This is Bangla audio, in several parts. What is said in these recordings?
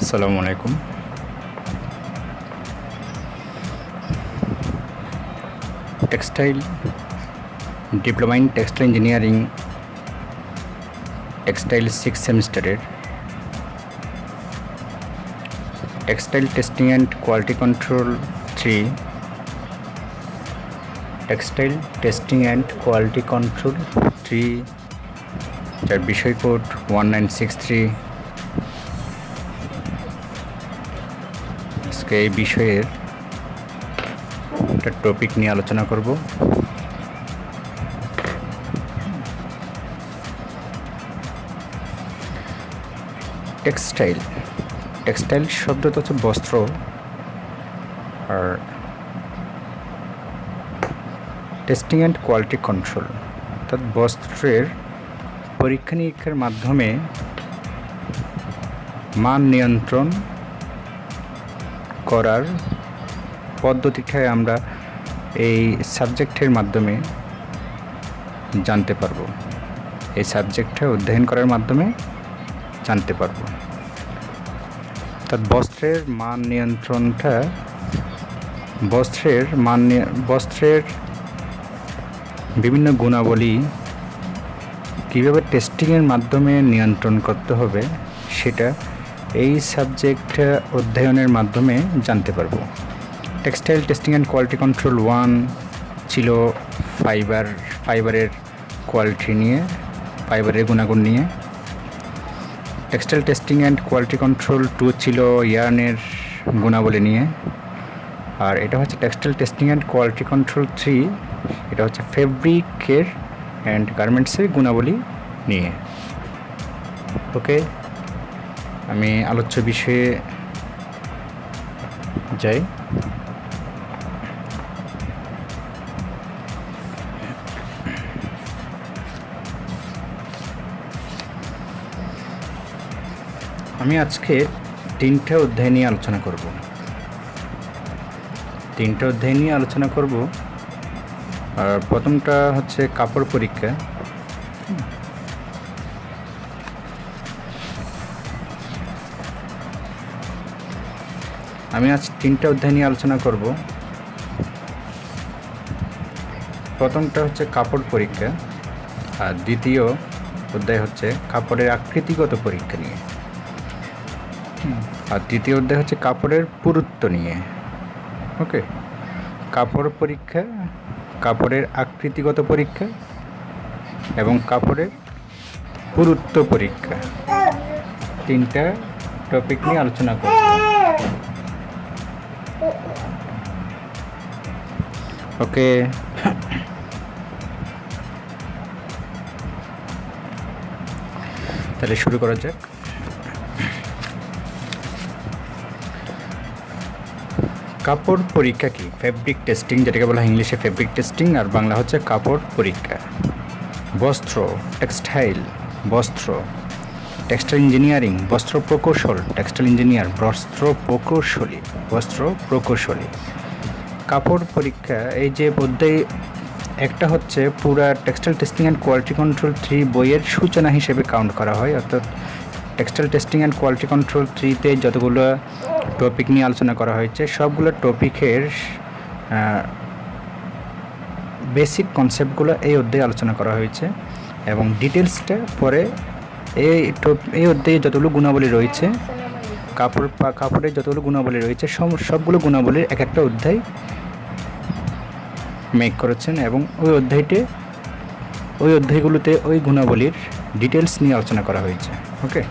আসসালামু আলাইকুম। Textile diploma in textile engineering textile 6 সেমিস্টারের textile testing and quality control 3 textile testing and quality control 3 যার বিষয় কোড 1963। আজকে এই বিষয়ের একটা টপিক নিয়ে আলোচনা করব। টেক্সটাইল টেক্সটাইল শব্দটা হচ্ছে বস্ত্র, আর টেস্টিং অ্যান্ড কোয়ালিটি কন্ট্রোল অর্থাৎ বস্ত্রের পরীক্ষা নিরীক্ষার মাধ্যমে মান নিয়ন্ত্রণ করার পদ্ধতিটাই আমরা এই সাবজেক্টের মাধ্যমে জানতে পারবো, এই সাবজেক্টটা অধ্যয়ন করার মাধ্যমে জানতে পারবো। অর্থাৎ বস্ত্রের মান নিয়ন্ত্রণটা বস্ত্রের বিভিন্ন গুণাবলী কীভাবে টেস্টিংয়ের মাধ্যমে নিয়ন্ত্রণ করতে হবে সেটা এই সাবজেক্ট অধ্যয়নের মাধ্যমে জানতে পারবো। Textile testing and quality control 1 ছিল ফাইবারের কোয়ালিটি নিয়ে, ফাইবারের গুণাগুণ নিয়ে। Textile testing and quality control 2 ছিল ইয়ার্নের গুণাবলী নিয়ে। আর এটা হচ্ছে textile testing and quality control 3, এটা হচ্ছে ফেব্রিকের অ্যান্ড গার্মেন্টসের গুণাবলী নিয়ে। ওকে, আমি আলোচ্য বিষয়ে যাই। আমি আজকে তিনটা অধ্যায় নিয়ে আলোচনা করব। আর প্রথমটা হচ্ছে কাপড় পরীক্ষা। আমি আজ তিনটা অধ্যায় নিয়ে আলোচনা করব। প্রথমটা হচ্ছে কাপড় পরীক্ষা, আর দ্বিতীয় অধ্যায় হচ্ছে কাপড়ের আকৃতিগত পরীক্ষা নিয়ে, আর তৃতীয় অধ্যায় হচ্ছে কাপড়ের পুরুত্ব নিয়ে। ওকে, কাপড় পরীক্ষা, কাপড়ের আকৃতিগত পরীক্ষা এবং কাপড়ের পুরুত্ব পরীক্ষা, তিনটা টপিক নিয়ে আলোচনা করব। ওকে, তাহলে শুরু করা যাক। কাপড় পরীক্ষা কি? ফেব্রিক টেস্টিং, যেটাকে বলা হয় ইংলিশে ফেব্রিক টেস্টিং, আর বাংলা হচ্ছে কাপড় পরীক্ষা। বস্ত্র টেক্সটাইল, বস্ত্র টেক্সটাইল ইঞ্জিনিয়ারিং, বস্ত্র প্রকৌশল, টেক্সটাইল ইঞ্জিনিয়ার, বস্ত্র প্রকৌশলী। কাপড় পরীক্ষা, এই যে অধ্যায় একটা হচ্ছে পুরা textile testing and quality control 3 বইয়ের সূচনা হিসেবে কাউন্ট করা হয়। অর্থাৎ textile testing and quality control 3-তে যতগুলো টপিক নিয়ে আলোচনা করা হয়েছে সবগুলো টপিকের বেসিক কনসেপ্টগুলো এই অধ্যায়ে আলোচনা করা হয়েছে, এবং ডিটেলসটা পরে এই অধ্যায়ে যতগুলো গুণাবলী রয়েছে, কাপড়ের যতগুলো গুণাবলী রয়েছে সবগুলো গুণাবলীর এক একটা অধ্যায় মেক করেছেন, এবং ওই অধ্যায়গুলোতে ওই গুণাবলীর ডিটেলস নিয়ে আলোচনা করা হয়েছে। ওকে,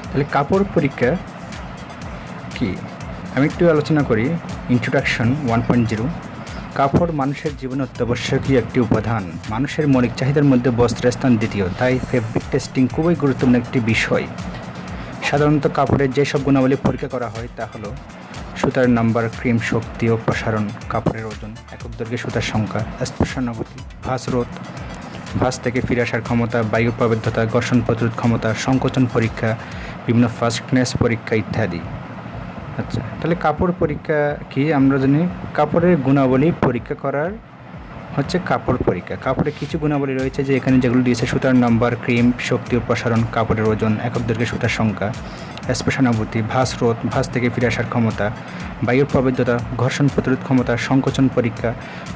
তাহলে কাপড় পরীক্ষা কি আমি একটু আলোচনা করি। ইন্ট্রোডাকশন 1.0। কাপড় মানুষের জীবনে অত্যাবশ্যকীয় একটি উপাদান। মানুষের মৌলিক চাহিদার মধ্যে বস্ত্রের স্থান দ্বিতীয়, তাই ফেব্রিক টেস্টিং খুবই গুরুত্বপূর্ণ একটি বিষয়। সাধারণত কাপড়ের যেসব গুণাবলী পরীক্ষা করা হয় তা হলো সুতার নাম্বার, ক্রিম, শক্তি ও প্রসারণ, কাপড়ের ওজন, একক দৈর্ঘ্যে সুতার সংখ্যা, স্পর্শানুভূতি, ভাঁজ রোধ, ভাঁজ থেকে ফিরে আসার ক্ষমতা, বায়ু প্রবেদ্যতা, ঘর্ষণ প্রতিরোধ ক্ষমতা, সংকোচন পরীক্ষা, বিভিন্ন ফাস্টনেস পরীক্ষা ইত্যাদি। আচ্ছা, তাহলে কাপড় পরীক্ষা কি আমরা জানি? কাপড়ের গুণাবলী পরীক্ষা করার হচ্ছে কাপড় পরীক্ষা। কাপড়ে কিছু গুণাবলী রয়েছে যে এখানে যেগুলো দিয়েছে: সুতার নম্বর, ক্রিম, শক্তি ও প্রসারণ, কাপড়ের ওজন, একক দৈর্ঘ্যে সুতার সংখ্যা, স্পর্শানুভূতি, ভাঁজ রোধ, ভাঁজ থেকে ফিরে আসার ক্ষমতা, বায়ুর প্রবেদ্যতা, ঘর্ষণ প্রতিরোধ ক্ষমতা, সংকোচন পরীক্ষা,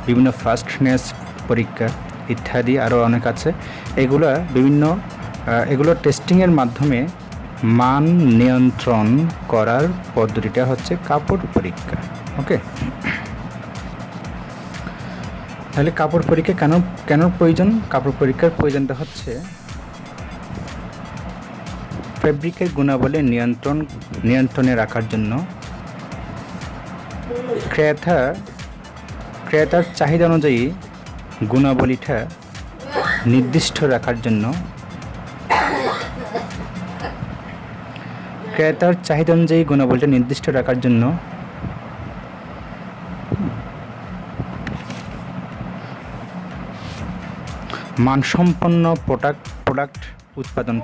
বিভিন্ন ফাস্টনেস পরীক্ষা ইত্যাদি আরও অনেক আছে। এগুলো টেস্টিংয়ের মাধ্যমে মান নিয়ন্ত্রণ করার পদ্ধতিটা হচ্ছে কাপড় পরীক্ষা। ওকে, তাহলে কাপড় পরীক্ষা কেন প্রয়োজন? কাপড় পরীক্ষার প্রয়োজনটা হচ্ছে ফেব্রিকের গুণাবলী নিয়ন্ত্রণে রাখার জন্য, ক্রেতার চাহিদা অনুযায়ী গুণাবলীটা নির্দিষ্ট রাখার জন্য, মানসম্পন্ন প্রোডাক্ট উৎপাদন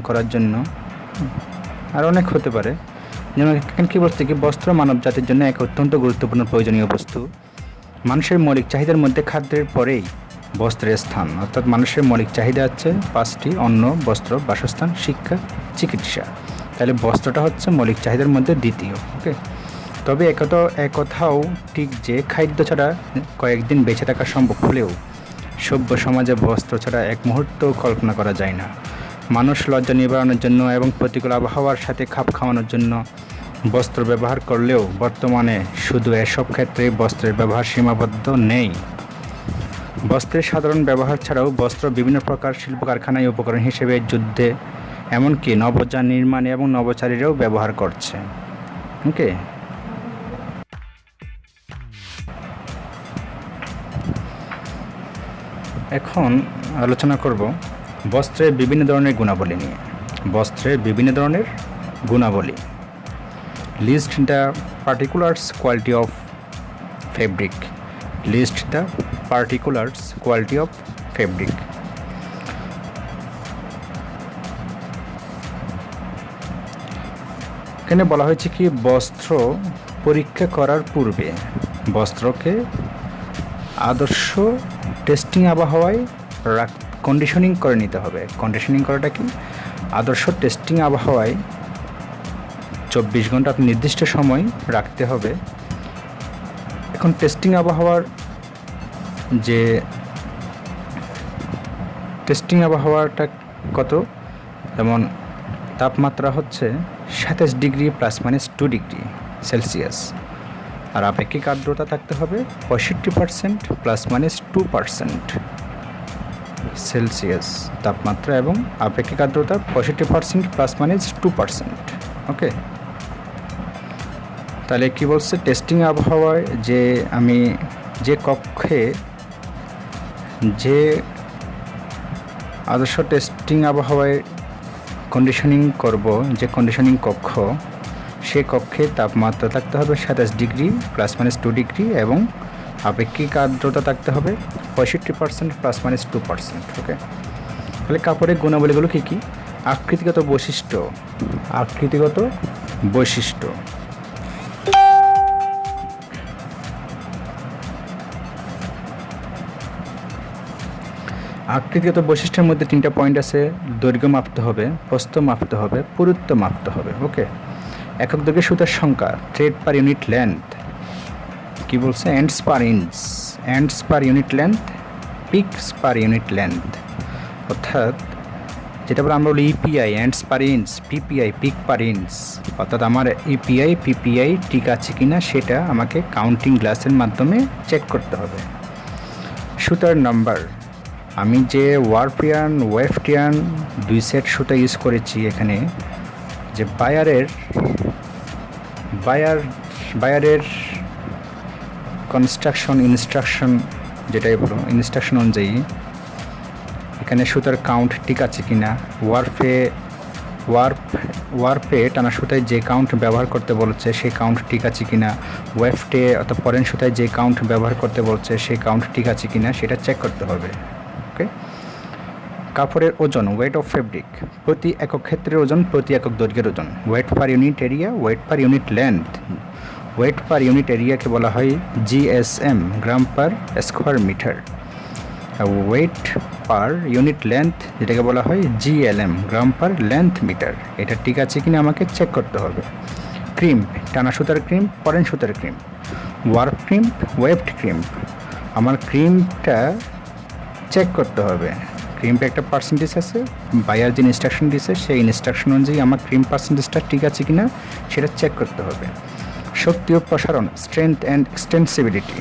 করার জন্য, আর অনেক হতে পারে। যেমন এখানে কী বলছে কি, বস্ত্র মানব জাতির জন্য এক অত্যন্ত গুরুত্বপূর্ণ প্রয়োজনীয় বস্তু। মানুষের মৌলিক চাহিদার মধ্যে খাদ্যের পরেই বস্ত্রের স্থান। অর্থাৎ মানুষের মৌলিক চাহিদা হচ্ছে 5টি: অন্ন, বস্ত্র, বাসস্থান, শিক্ষা, চিকিৎসা। তাহলে বস্ত্রটা হচ্ছে মৌলিক চাহিদার মধ্যে দ্বিতীয়। ওকে, তবে একথাও ঠিক যে খাদ্য ছাড়া কয়েকদিন বেঁচে থাকা সম্ভব হলেও সভ্য সমাজে বস্ত্র ছাড়া এক মুহূর্তও কল্পনা করা যায় না। মানুষ লজ্জা নিবারণের জন্য এবং প্রতিকূল আবহাওয়ার সাথে খাপ খাওয়ানোর জন্য বস্ত্র ব্যবহার করলেও বর্তমানে শুধু এসব ক্ষেত্রে বস্ত্রের ব্যবহার সীমাবদ্ধ নেই। বস্ত্রের সাধারণ ব্যবহার ছাড়াও বস্ত্র বিভিন্ন প্রকার শিল্প কারখানায় উপকরণ হিসেবে যুদ্ধে, এমনকি নবযান নির্মাণে এবং নভোচারীরাও ব্যবহার করছে। ওকে, এখন আলোচনা করব বস্ত্রের বিভিন্ন ধরনের গুণাবলী নিয়ে। List the particulars quality of fabric. এখানে বলা হয়েছে কি, বস্ত্র পরীক্ষা করার পূর্বে বস্ত্রকে আদর্শ টেস্টিং আবহাওয়ায় কন্ডিশনিং করে নিতে হবে। কন্ডিশনিং করাটা কি? আদর্শ টেস্টিং আবহাওয়ায় 24 ঘন্টা নির্দিষ্ট সময় রাখতে হবে। এখন টেস্টিং আবহাওয়াটা কত? যেমন তাপমাত্রা হচ্ছে 27 ডিগ্রি ±2 ডিগ্রি সেলসিয়াস, আর আপেক্ষিক আর্দ্রতা থাকতে হবে 65% ±2% সেলসিয়াস তাপমাত্রা, এবং আপেক্ষিক আর্দ্রতা 65% ±2%। ওকে, তাহলে কি বলছে, টেস্টিং আবহাওয়ায় আমি যে কক্ষে আদর্শ টেস্টিং আবহাওয়ায় কন্ডিশনিং করব, যে কন্ডিশনিং কক্ষ, সে কক্ষে তাপমাত্রা থাকতে হবে 27 ডিগ্রি ±2 ডিগ্রি এবং আপেক্ষিক আর্দ্রতা থাকতে হবে 65% ±2%। ওকে, তাহলে কাপড়ের গুণাবলীগুলো কী কী? আকৃতিগত বৈশিষ্ট্য। আকৃতিগত বৈশিষ্ট্যের মধ্যে 3টা পয়েন্ট আছে: দৈর্ঘ্য মাপতে হবে, প্রস্থ মাপতে হবে, পুরুত্ব মাপতে হবে। ওকে, একক দৈর্ঘ্যে সুতার সংখ্যা, থ্রেড পার ইউনিট লেন্থ, কি বলছে, ends per unit length, picks per unit length. অর্থাৎ যেটা বলে আমরা বলি EPI, ends per inch, PPI, pick per inch. অর্থাৎ আমার ইপিআই, পিপিআই ঠিক আছে কিনা সেটা আমাকে কাউন্টিং গ্লাসের মাধ্যমে চেক করতে হবে। সুতার নাম্বার, আমি যে ওয়ার্পিয়ান, ওয়েফটিয়ান 2 সেট সুতা ইউজ করেছি এখানে, যে বায়ারের ইনস্ট্রাকশন যেটাই বলো, ইনস্ট্রাকশন অনুযায়ী এখানে সুতার কাউন্ট ঠিক আছে কিনা, ওয়ার্পে টানা সুতায় যে কাউন্ট ব্যবহার করতে বলছে সেই কাউন্ট ঠিক আছে কিনা, ওয়েফটে অর্থাৎ পরেন সুতায় যে কাউন্ট ব্যবহার করতে বলছে সেই কাউন্ট ঠিক আছে কিনা সেটা চেক করতে হবে। ওকে, কাপড়ের ওজন, ওয়েট অফ ফেব্রিক, প্রতি একক ক্ষেত্রের ওজন, প্রতি একক দৈর্ঘ্যের ওজন, weight per unit area, weight per unit length, weight per unit এরিয়াকে বলা হয় GSM, gram per square metre. আর ওয়েট পার ইউনিট লেন্থ যেটাকে বলা হয় জিএলএম, গ্রাম পার লেন্থ মিটার। এটা ঠিক আছে কিনা আমাকে চেক করতে হবে। ক্রিম্প, টানা সুতার ক্রিম্প, পরেন সুতার ক্রিম্প। Warp ক্রিম্প, waved ক্রিম্প। আমার ক্রিম্পটা চেক করতে হবে। ক্রিম্পে একটা পার্সেন্টেজ আছে, বায়ার যে ইনস্ট্রাকশন দিয়েছে সেই ইনস্ট্রাকশন অনুযায়ী আমার ক্রিম পার্সেন্টেজটা ঠিক আছে কিনা সেটা চেক করতে হবে। শক্তি ও প্রসারণ, স্ট্রেংথ অ্যান্ড এক্সটেন্সিবিলিটি।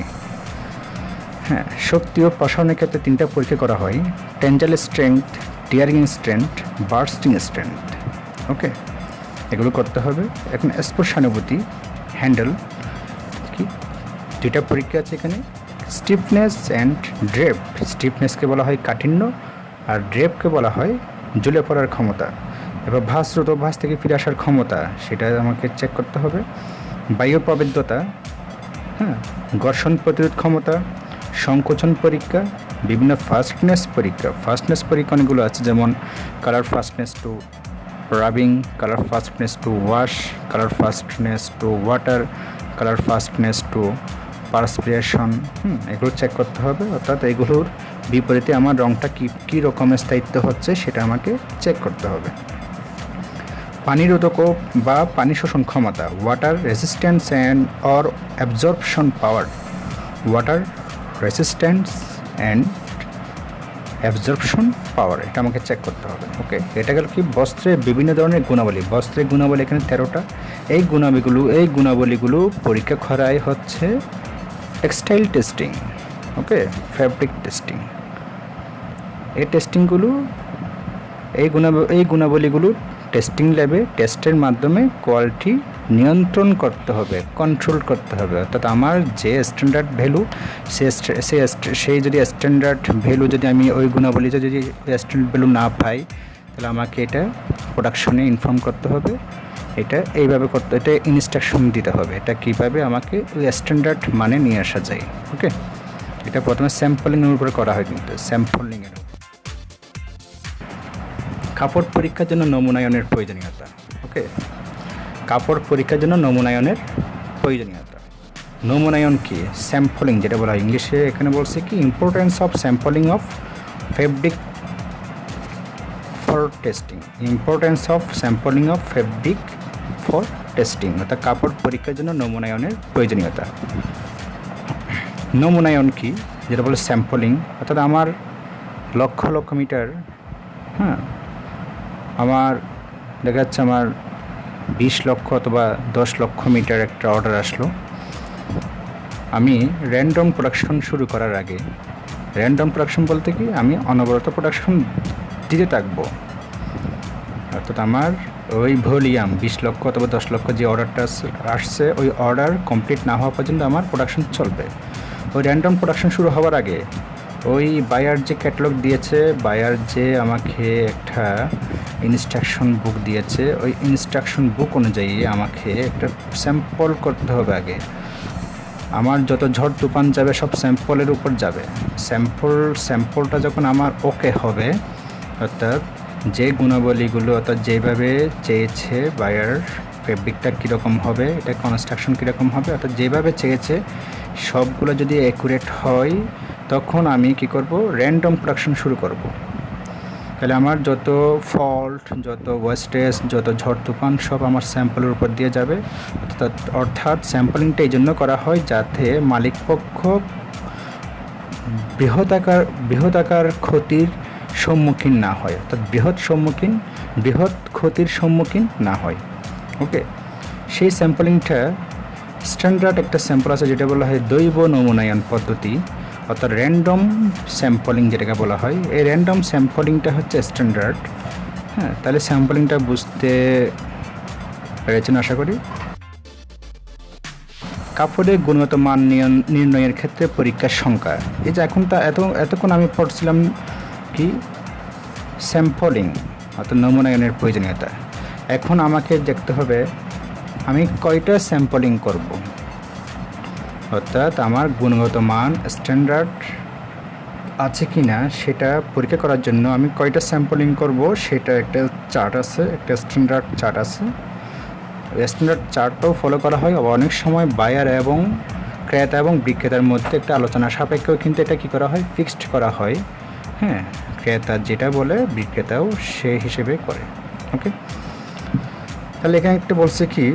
হ্যাঁ, শক্তি ও প্রসারণের ক্ষেত্রে 3টা পরীক্ষা করা হয়: tensile strength, tearing strength, bursting strength. Okay, এগুলো করতে হবে। এখন স্পর্শানুভূতি, হ্যান্ডেল কি 2টা পরীক্ষা আছে এখানে, স্টিফনেস অ্যান্ড ড্রেপ। স্টিফনেসকে বলা হয় কাঠিন্য, আর ড্রেপকে বলা হয় ঝুলে পড়ার ক্ষমতা। এবার ভাসরত ভাস থেকে ফিরে আসার ক্ষমতা, সেটা আমাকে চেক করতে হবে। বায়ু প্রবেদ্যতা, হ্যাঁ, ঘর্ষণ প্রতিরোধ ক্ষমতা, সংকোচন পরীক্ষা, বিভিন্ন ফাস্টনেস পরীক্ষা। ফাস্টনেস পরীক্ষা অনেকগুলো আছে, যেমন colour fastness to rubbing, colour fastness to wash, colour fastness to water, colour fastness to perspiration. এগুলো চেক করতে হবে। অর্থাৎ এগুলোর বিপরীতে আমার রঙটা কী রকমের স্থায়িত্ব হচ্ছে সেটা আমাকে চেক করতে হবে। পানি রোধক বা পানি শোষণ ক্ষমতা, water resistance and or absorption power. Water resistance and absorption power, এটা আমাকে চেক করতে হবে। ওকে, এটা গেল কি বস্ত্রের বিভিন্ন ধরনের গুণাবলী। বস্ত্রের গুণাবলী এখানে 13টা। এই গুণাবলীগুলো পরীক্ষা করাই হচ্ছে টেক্সটাইল টেস্টিং। ওকে, ফ্যাব্রিক টেস্টিং। এই টেস্টিংগুলো, এই গুণাবলীগুলো টেস্টিং ল্যাবে টেস্টের মাধ্যমে কোয়ালিটি নিয়ন্ত্রণ করতে হবে, কন্ট্রোল করতে হবে। অর্থাৎ আমার যে স্ট্যান্ডার্ড ভ্যালু, সেই যদি স্ট্যান্ডার্ড ভ্যালু যদি আমি ওই গুণাবলীতে যদি স্ট্যান্ডার্ড ভ্যালু না পাই, তাহলে আমাকে এটা প্রোডাকশনে ইনফর্ম করতে হবে। এটা এইভাবে করতে, এটা ইনস্ট্রাকশন দিতে হবে, এটা কীভাবে আমাকে ওই স্ট্যান্ডার্ড মানে নিয়ে আসা যায়। ওকে, এটা প্রথমে স্যাম্পলিংয়ের উপরে করা হয়, কিন্তু স্যাম্পলিংয়ের উপর। কাপড় পরীক্ষার জন্য নমুনায়নের প্রয়োজনীয়তা। ওকে, কাপড় পরীক্ষার জন্য নমুনায়নের প্রয়োজনীয়তা। নমুনায়ন কি? স্যাম্পলিং যেটা বলা হয় ইংলিশে, এখানে বলছে কি importance of sampling of fabric for testing. Importance of sampling of fabric for testing, অর্থাৎ কাপড় পরীক্ষার জন্য নমুনায়নের প্রয়োজনীয়তা। নমুনায়ন কি? যেটা বলে স্যাম্পলিং, অর্থাৎ আমার লক্ষ লক্ষ মিটার, হ্যাঁ, আমার দেখা যাচ্ছে আমার 20 লক্ষ অথবা 10 লক্ষ মিটার একটা অর্ডার আসলো। আমি র্যান্ডম প্রোডাকশন শুরু করার আগে, র্যান্ডম প্রোডাকশন বলতে কি আমি অনবরত প্রোডাকশন দিতে থাকবো। অর্থাৎ আমার ওই ভলিউম 20 লক্ষ অথবা 10 লক্ষ যে অর্ডারটা আসছে, ওই অর্ডার কমপ্লিট না হওয়া পর্যন্ত আমার প্রোডাকশন চলবে। ওই র্যান্ডম প্রোডাকশন শুরু হওয়ার আগে ওই বায়ার যে ক্যাটালগ দিয়েছে, বায়ার যে আমাকে একটা ইনস্ট্রাকশন বুক দিয়েছে, ওই ইনস্ট্রাকশন বুক অনুযায়ী আমাকে একটা স্যাম্পল করতে হবে আগে। আমার যত ঝড় তুফান যাবে সব স্যাম্পলের উপর যাবে। স্যাম্পলটা যখন আমার ওকে হবে, অর্থাৎ যে গুণাবলীগুলো, অর্থাৎ যেভাবে চেয়েছে বায়ার ফেব্রিকটা কীরকম হবে, এটা কনস্ট্রাকশন কীরকম হবে, অর্থাৎ যেভাবে চেয়েছে সবগুলো যদি অ্যাকুরেট হয়, তখন আমি কি করব, র্যান্ডম প্রোডাকশন শুরু করব। তাহলে আমার যত ফল্ট, যত ওয়েস্টেজ, যত ঝড় তুফান সব আমার স্যাম্পলের উপর দিয়ে যাবে। অর্থাৎ স্যাম্পলিংটা এই জন্য করা হয় যাতে মালিকপক্ষ বৃহৎ আকার ক্ষতির সম্মুখীন না হয়, অর্থাৎ বৃহৎ ক্ষতির সম্মুখীন না হয়। ওকে, সেই স্যাম্পলিংটা স্ট্যান্ডার্ড একটা স্যাম্পল আছে যেটা বলা হয় দৈব নমুনায়ন পদ্ধতি, অর্থাৎ র্যান্ডম স্যাম্পলিং যেটাকে বলা হয়। এই র্যান্ডম স্যাম্পলিংটা হচ্ছে স্ট্যান্ডার্ড। হ্যাঁ, তাহলে স্যাম্পলিংটা বুঝতে পেরেছেন আশা করি। কাপড়ের গুণগত মান নির্ণয়ের ক্ষেত্রে পরীক্ষার সংখ্যা। এই যে এতক্ষণ আমি পড়ছিলাম কি স্যাম্পলিং, অর্থাৎ নমুনায়নের প্রয়োজনীয়তা। এখন আমাকে দেখতে হবে আমি কয়টা স্যাম্পলিং করব, অর্থাৎ আমার গুণগত মান স্ট্যান্ডার্ড আছে কি না সেটা পরীক্ষা করার জন্য আমি কয়টা স্যাম্পলিং করব সেটা একটা চার্ট আছে, একটা স্ট্যান্ডার্ড চার্ট আছে। স্ট্যান্ডার্ড চার্টটাও ফলো করা হয়। অনেক সময় বায়ার এবং ক্রেতা এবং বিক্রেতার মধ্যে একটা আলোচনা সাপেক্ষেও কিন্তু এটা কী করা হয়, ফিক্সড করা হয়। হ্যাঁ, ক্রেতা যেটা বলে বিক্রেতাও সে হিসেবে করে। ওকে, তাহলে এখানে একটা বলছে কি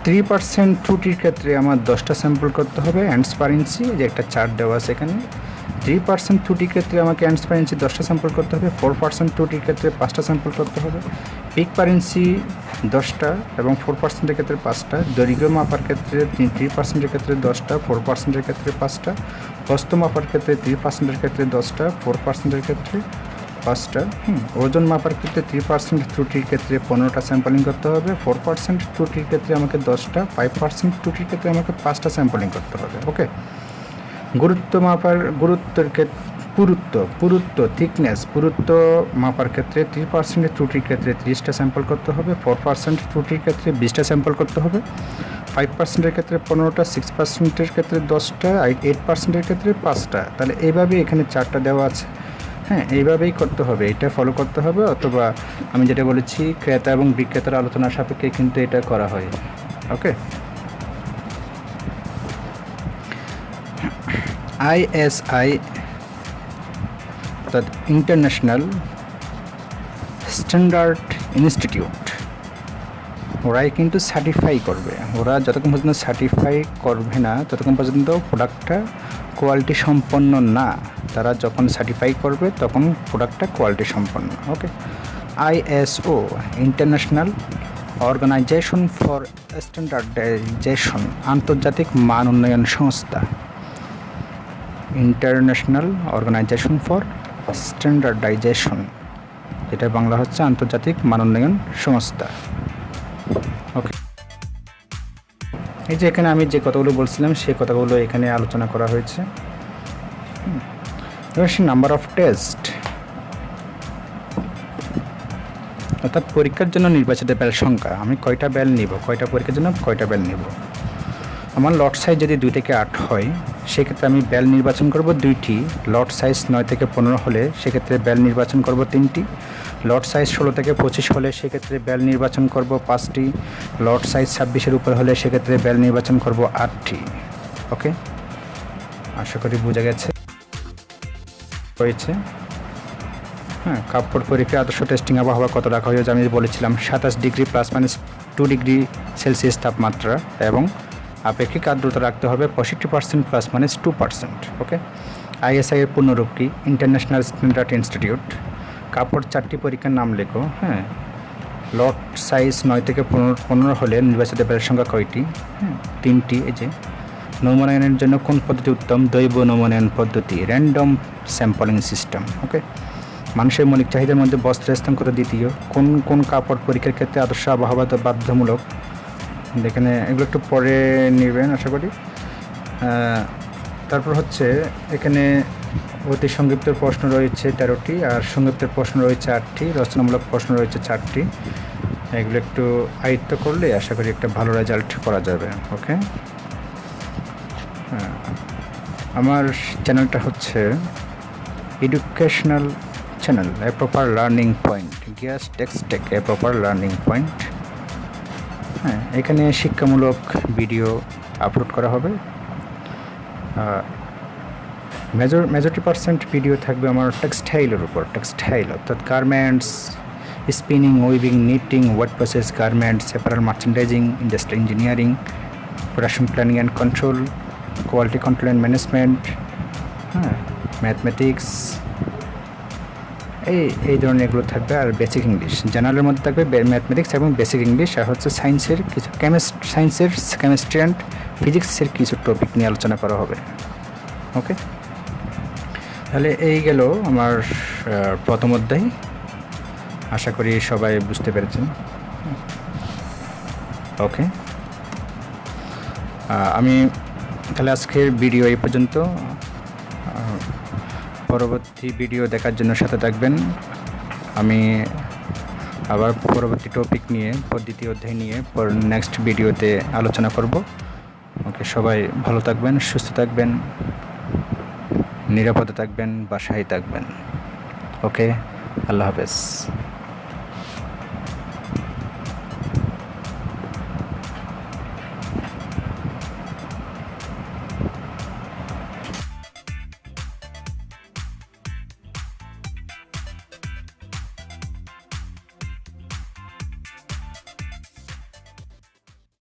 3% ত্রুটির ক্ষেত্রে আমার 10টা স্যাম্পল করতে হবে। ট্রান্সপারেন্সি, যে একটা চার্ট দেওয়া আছে এখানে, 3% ত্রুটির ক্ষেত্রে আমাকে ট্রান্সপারেন্সি 10টা স্যাম্পল করতে হবে। 4% ত্রুটির ক্ষেত্রে 5টা স্যাম্পল করতে হবে। পিক পারেন্সি 10টা এবং 4%-এর ক্ষেত্রে 5টা। দৈর্ঘ্য মাপার ক্ষেত্রে 3%-এর ক্ষেত্রে 10টা, 4%-এর ক্ষেত্রে 5টা। প্রস্থ মাপার ক্ষেত্রে 3%-এর ক্ষেত্রে 10টা, 4%-এর ক্ষেত্রে 5টা। ওজন মাপার ক্ষেত্রে 3% ত্রুটির ক্ষেত্রে 15টা স্যাম্পলিং করতে হবে। 4% ত্রুটির ক্ষেত্রে আমাকে 10টা, 5% ত্রুটির ক্ষেত্রে আমাকে 5টা স্যাম্পলিং করতে হবে। ওকে, গুরুত্ব মাপার পুরুত্ব মাপার ক্ষেত্রে 3% ত্রুটির ক্ষেত্রে 30টা স্যাম্পল করতে হবে। 4% ত্রুটির ক্ষেত্রে 20টা স্যাম্পল করতে হবে। 5%-এর ক্ষেত্রে 15টা, 6%-এর ক্ষেত্রে 10টা, 8%-এর ক্ষেত্রে 5টা। তাহলে এইভাবে এখানে চারটা দেওয়া আছে। হ্যাঁ, এইভাবেই করতে হবে, এটা ফলো করতে হবে। অথবা আমি যেটা বলেছি ক্রেতা এবং বিক্রেতার আলোচনা সাপেক্ষে কিন্তু এটা করা হয়। ওকে, ISI অর্থাৎ ইন্টারন্যাশনাল স্ট্যান্ডার্ড ইনস্টিটিউট, ওরাই কিন্তু সার্টিফাই করবে। ওরা যতক্ষণ পর্যন্ত সার্টিফাই করবে না ততক্ষণ পর্যন্ত প্রোডাক্টটা কোয়ালিটি সম্পন্ন না। তারা যখন সার্টিফাই করবে তখন প্রোডাক্টটা কোয়ালিটি সম্পন্ন। Okay, ISO international organisation for standardisation, আন্তর্জাতিক মান উন্নয়ন সংস্থা। ইন্টারন্যাশনাল অর্গানাইজেশন ফর স্ট্যান্ডার্ডাইজেশন, এটা বাংলা হচ্ছে আন্তর্জাতিক মান উন্নয়ন সংস্থা। ওকে, এই যে এখানে আমি যে কথাগুলো বলছিলাম সেই কথাগুলো এখানে আলোচনা করা হয়েছে। নাম্বার অফ টেস্ট, অর্থাৎ পরীক্ষার জন্য নির্বাচিত ব্যাল সংখ্যা। আমি কয়টা ব্যাল নিব, কয়টা পরীক্ষার জন্য কয়টা ব্যাল নিব। আমার লট সাইজ যদি 2 থেকে 8 হয় সেক্ষেত্রে আমি ব্যাল নির্বাচন করব 2টি। লট সাইজ 9 থেকে 15 হলে সেক্ষেত্রে ব্যাল নির্বাচন করব 3টি। লট সাইজ 16 থেকে 25 হলে সেক্ষেত্রে ব্যাল নির্বাচন করব 5টি। লট সাইজ 26-এর উপর হলে সেক্ষেত্রে ব্যাল নির্বাচন করব 8টি। ওকে, আশা করি বোঝা গেছে হয়েছে। হ্যাঁ, কাপড় পরীক্ষা আদর্শ টেস্টিং আবহাওয়া কত রাখা হয়েছে আমি বলেছিলাম 27 ডিগ্রি +-2 ডিগ্রি সেলসিয়াস তাপমাত্রা এবং আপেক্ষিক আর্দ্রতা রাখতে হবে 65% +-2%। ওকে, ISI এর পূর্ণরূপ কি? International standard institute. কাপড় 4টি পরীক্ষার নাম লেখো। হ্যাঁ, লট সাইজ 9 থেকে 15 হলে নির্বাচিত ব্যালের সংখ্যা কয়টি? হ্যাঁ, 3টি। এই যে নমুনায়নের জন্য কোন পদ্ধতি উত্তম? দৈব নমুনায়ন পদ্ধতি, র্যান্ডম স্যাম্পলিং সিস্টেম। ওকে, মানুষের মৌলিক চাহিদার মধ্যে বস্ত্রের স্থান কত? দ্বিতীয়। কোন কোন কাপড় পরীক্ষার ক্ষেত্রে আদর্শ আবহাওয়া বাধ্যতামূলক? এখানে এগুলো একটু পরে নেবেন আশা করি। তারপর হচ্ছে এখানে অতি সংক্ষিপ্তের প্রশ্ন রয়েছে 13টি, আর সংক্ষিপ্তের প্রশ্ন রয়েছে 8টি, রচনামূলক প্রশ্ন রয়েছে 4টি। এগুলো একটু আয়ত্ত করলে আশা করি একটা ভালো রেজাল্ট করা যাবে। ওকে, আমার চ্যানেলটা হচ্ছে educational channel, a proper learning point, Gias Textech a proper learning point. হ্যাঁ, এখানে শিক্ষামূলক ভিডিও আপলোড করা হবে। মেজরিটি % ভিডিও থাকবে আমার টেক্সটাইলের উপর। টেক্সটাইল অর্থাৎ garments, spinning, weaving, knitting, wet process, garments, apparel merchandising, industrial engineering, production planning and control, quality control and management, হ্যাঁ, ম্যাথমেটিক্স, এই ধরনের এগুলো থাকবে। আর বেসিক ইংলিশ, জেনারেলের মধ্যে থাকবে ম্যাথমেটিক্স এবং বেসিক ইংলিশ। আর হচ্ছে সায়েন্সের কিছু কেমিস্ট্রি অ্যান্ড ফিজিক্সের কিছু টপিক নিয়ে আলোচনা করা হবে। ওকে, তাহলে এই গেল আমার প্রথম অধ্যায়। আশা করি সবাই বুঝতে পেরেছেন। ওকে, আমি তাহলে আজকের ভিডিও এই পর্যন্ত। পরবর্তী ভিডিও দেখার জন্য সাথে থাকবেন। আমি আবার পরবর্তী টপিক নিয়ে, দ্বিতীয় অধ্যায় নিয়ে নেক্সট ভিডিওতে আলোচনা করব। ওকে, সবাই ভালো থাকবেন, সুস্থ থাকবেন, নিরাপদে থাকবেন, বাসায় থাকবেন। ওকে, আল্লাহ হাফেজ।